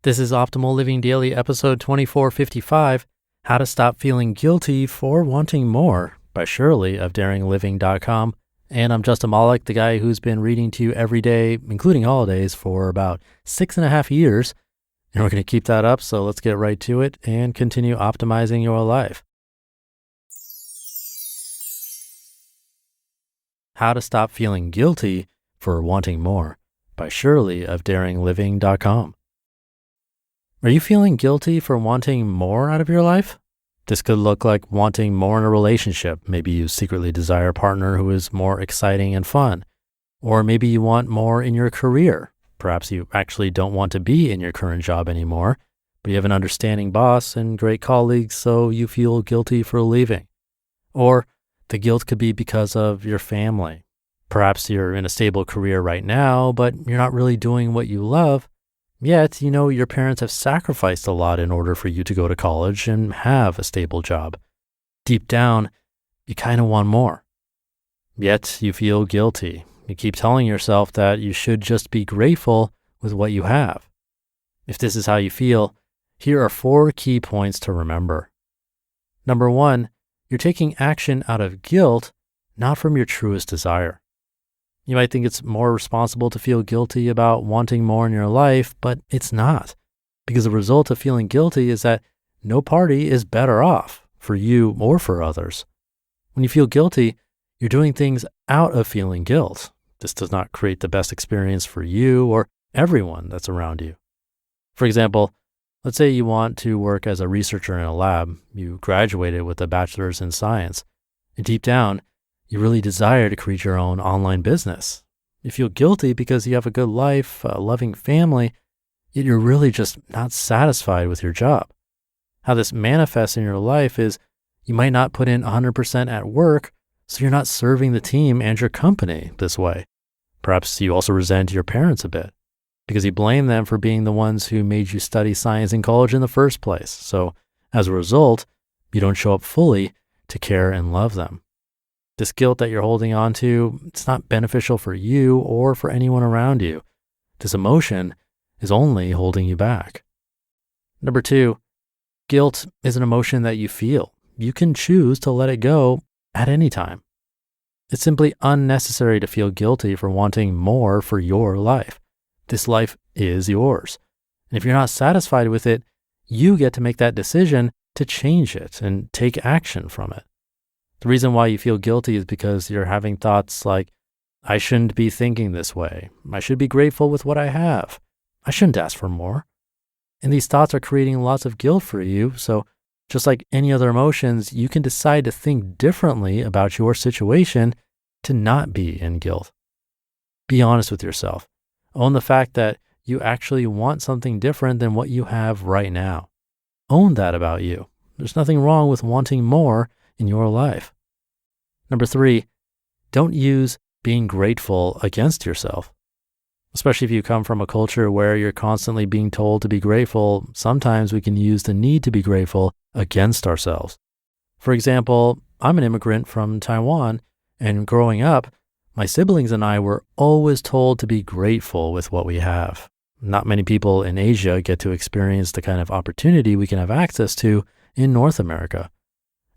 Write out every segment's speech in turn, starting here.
This is Optimal Living Daily, episode 2455, How to Stop Feeling Guilty for Wanting More by Shirley of daringliving.com. And I'm Justin Malik, the guy who's been reading to you every day, including holidays, for about 6.5 years. And we're going to keep that up, so let's get right to it and continue optimizing your life. How to Stop Feeling Guilty for Wanting More by Shirley of daringliving.com. Are you feeling guilty for wanting more out of your life? This could look like wanting more in a relationship. Maybe you secretly desire a partner who is more exciting and fun. Or maybe you want more in your career. Perhaps you actually don't want to be in your current job anymore, but you have an understanding boss and great colleagues, so you feel guilty for leaving. Or the guilt could be because of your family. Perhaps you're in a stable career right now, but you're not really doing what you love. Yet, you know your parents have sacrificed a lot in order for you to go to college and have a stable job. Deep down, you kind of want more. Yet, you feel guilty. You keep telling yourself that you should just be grateful with what you have. If this is how you feel, here are 4 key points to remember. Number 1, you're taking action out of guilt, not from your truest desire. You might think it's more responsible to feel guilty about wanting more in your life, but it's not, because the result of feeling guilty is that no party is better off for you or for others. When you feel guilty, you're doing things out of feeling guilt. This does not create the best experience for you or everyone that's around you. For example, let's say you want to work as a researcher in a lab. You graduated with a bachelor's in science, and deep down, you really desire to create your own online business. You feel guilty because you have a good life, a loving family, yet you're really just not satisfied with your job. How this manifests in your life is you might not put in 100% at work, so you're not serving the team and your company this way. Perhaps you also resent your parents a bit because you blame them for being the ones who made you study science in college in the first place. So as a result, you don't show up fully to care and love them. This guilt that you're holding on to, it's not beneficial for you or for anyone around you. This emotion is only holding you back. Number 2, guilt is an emotion that you feel. You can choose to let it go at any time. It's simply unnecessary to feel guilty for wanting more for your life. This life is yours. And if you're not satisfied with it, you get to make that decision to change it and take action from it. The reason why you feel guilty is because you're having thoughts like, I shouldn't be thinking this way. I should be grateful with what I have. I shouldn't ask for more. And these thoughts are creating lots of guilt for you. So just like any other emotions, you can decide to think differently about your situation to not be in guilt. Be honest with yourself. Own the fact that you actually want something different than what you have right now. Own that about you. There's nothing wrong with wanting more in your life. Number 3, don't use being grateful against yourself. Especially if you come from a culture where you're constantly being told to be grateful, sometimes we can use the need to be grateful against ourselves. For example, I'm an immigrant from Taiwan, and growing up, my siblings and I were always told to be grateful with what we have. Not many people in Asia get to experience the kind of opportunity we can have access to in North America.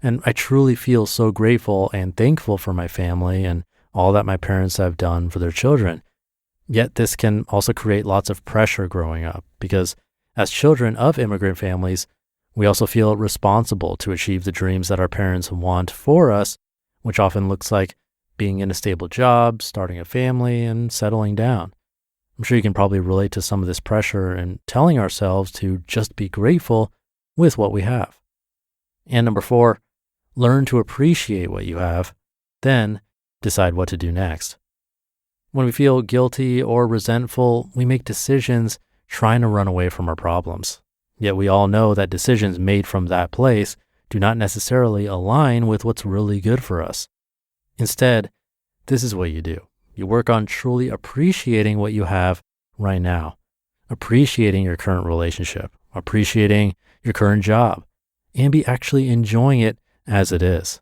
And I truly feel so grateful and thankful for my family and all that my parents have done for their children. Yet this can also create lots of pressure growing up because as children of immigrant families, we also feel responsible to achieve the dreams that our parents want for us, which often looks like being in a stable job, starting a family, and settling down. I'm sure you can probably relate to some of this pressure and telling ourselves to just be grateful with what we have. And number 4, learn to appreciate what you have, then decide what to do next. When we feel guilty or resentful, we make decisions trying to run away from our problems. Yet we all know that decisions made from that place do not necessarily align with what's really good for us. Instead, this is what you do. You work on truly appreciating what you have right now, appreciating your current relationship, appreciating your current job, and be actually enjoying it as it is.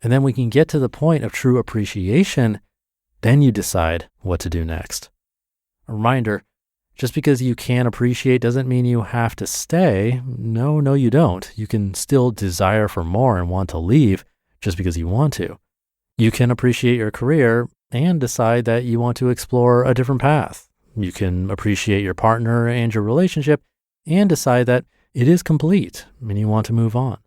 And then we can get to the point of true appreciation, then you decide what to do next. A reminder, Just because you can appreciate doesn't mean you have to stay. No, you don't. You can still desire for more and want to leave just because you want to. You can appreciate your career and decide that you want to explore a different path. You can appreciate your partner and your relationship and decide that it is complete and you want to move on.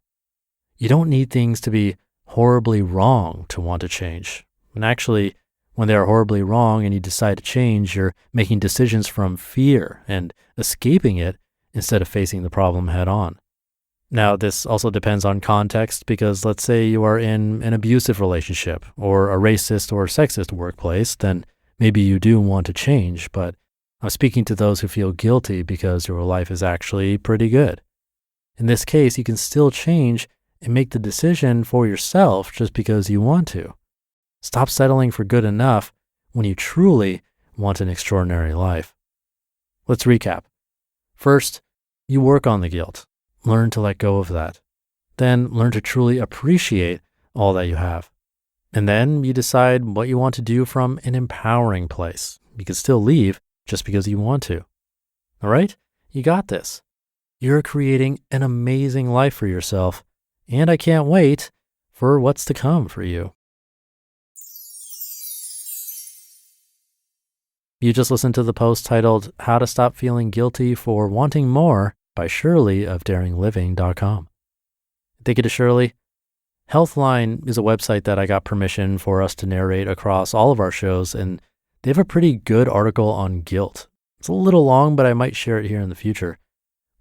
You don't need things to be horribly wrong to want to change. And actually, when they are horribly wrong and you decide to change, you're making decisions from fear and escaping it instead of facing the problem head on. Now, this also depends on context because let's say you are in an abusive relationship or a racist or sexist workplace, then maybe you do want to change, but I'm speaking to those who feel guilty because your life is actually pretty good. In this case, you can still change and make the decision for yourself just because you want to. Stop settling for good enough when you truly want an extraordinary life. Let's recap. First, you work on the guilt. Learn to let go of that. Then learn to truly appreciate all that you have. And then you decide what you want to do from an empowering place. You can still leave just because you want to. All right? You got this. You're creating an amazing life for yourself, and I can't wait for what's to come for you. You just listened to the post titled How to Stop Feeling Guilty for Wanting More by Shirley of DaringLiving.com. Thank you to Shirley. Healthline is a website that I got permission for us to narrate across all of our shows, and they have a pretty good article on guilt. It's a little long, but I might share it here in the future.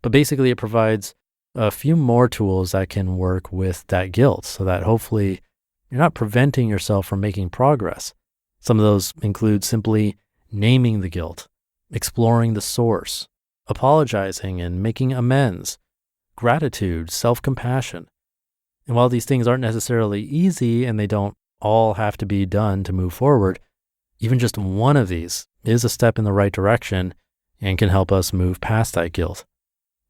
But basically, it provides a few more tools that can work with that guilt so that hopefully you're not preventing yourself from making progress. Some of those include simply naming the guilt, exploring the source, apologizing and making amends, gratitude, self-compassion. And while these things aren't necessarily easy and they don't all have to be done to move forward, even just one of these is a step in the right direction and can help us move past that guilt.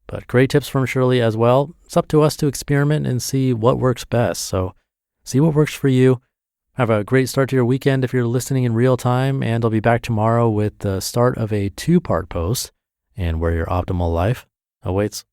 But great tips from Shirley as well. It's up to us to experiment and see what works best. So see what works for you. Have a great start to your weekend if you're listening in real time, and I'll be back tomorrow with the start of a 2-part post and where your optimal life awaits.